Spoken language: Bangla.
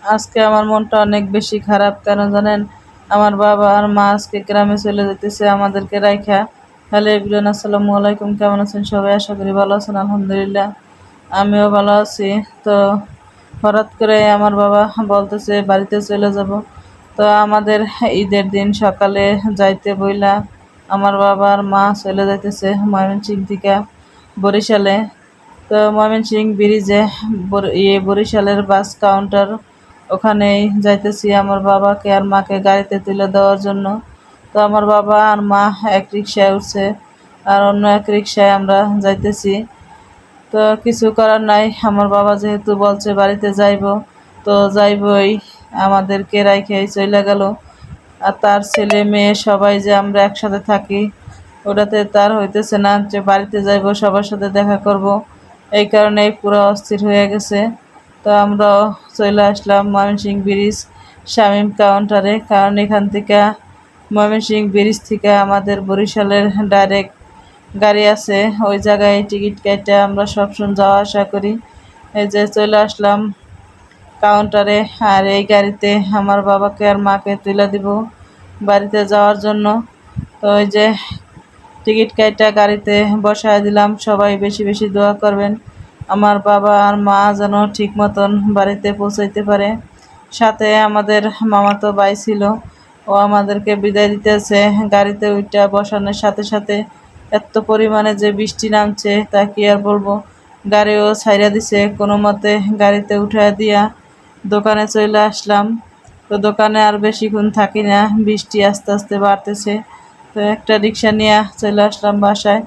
আজকে আমার মনটা অনেক বেশি খারাপ, কেন জানেন? আমার বাবা আর মা আজকে গ্রামে চলে যেতেছে আমাদেরকে রাইখা। হ্যালো এভরিওয়ান, আসসালামু আলাইকুম। কেমন আছেন সবাই? আশা করি ভালো আছেন। আলহামদুলিল্লাহ আমিও ভালো আছি। তো হঠাৎ করে আমার বাবা বলতেছে বাড়িতে চলে যাব। তো আমাদের ঈদের দিন সকালে যাইতে বইলা আমার বাবা আর মা চলে যাইতেছে ময়মনসিংহ থেকে বরিশালে। তো ময়মনসিংহ ব্রিজে বরিশালের বাস কাউন্টার, ওখানেই যাইতেছি আমার বাবাকে আর মাকে গাড়িতে তুলে দেওয়ার জন্য। তো আমার বাবা আর মা এক রিক্সায় উঠছে, আর অন্য এক রিক্সায় আমরা যাইতেছি। তো কিছু করার নাই, আমার বাবা যেহেতু বলছে বাড়িতে যাইব, তো যাইবই। আমাদেরকে রাইখেই চলে গেল। আর তার ছেলে মেয়ে সবাই যে আমরা একসাথে থাকি, ওটাতে তার হইতেছে না যে বাড়িতে যাইব, সবার সাথে দেখা করব। এই কারণেই পুরো অস্থির হয়ে গেছে। তো আমরাও চলে আসলাম ময়মনসিংহ ব্রিজ শামীম কাউন্টারে, কারণ এখান থেকে ময়মনসিংহ ব্রিজ থেকে আমাদের বরিশালের ডাইরেক্ট গাড়ি আছে। ওই জায়গায় টিকিট কেটে আমরা সবসময় যাওয়া আসা করি। এই যে চলে আসলাম কাউন্টারে, আর এই গাড়িতে আমার বাবাকে আর মাকে তুলে দিব বাড়িতে যাওয়ার জন্য। তো ওই যে টিকিট কাইটা গাড়িতে বসায় দিলাম। সবাই বেশি বেশি দোয়া করবেন আমার বাবা আর মা যেন ঠিক মতন বাড়িতে পৌঁছাইতে পারে। সাথে আমাদের মামাতো ভাই ছিল, ও আমাদেরকে বিদায় দিতেছে। গাড়িতে উইটা বসানোর সাথে সাথে এত পরিমাণে যে বৃষ্টি নামছে তা কি আর বলবো। গাড়িও ছাইরা দিছে, কোনো মতে গাড়িতে উঠায় দিয়া দোকানে চলে আসলাম। তো দোকানে আর বেশিক্ষণ থাকি না, বৃষ্টি আস্তে আস্তে বাড়তেছে। তো একটা রিক্সা নিয়ে চলে আসলাম বাসায়।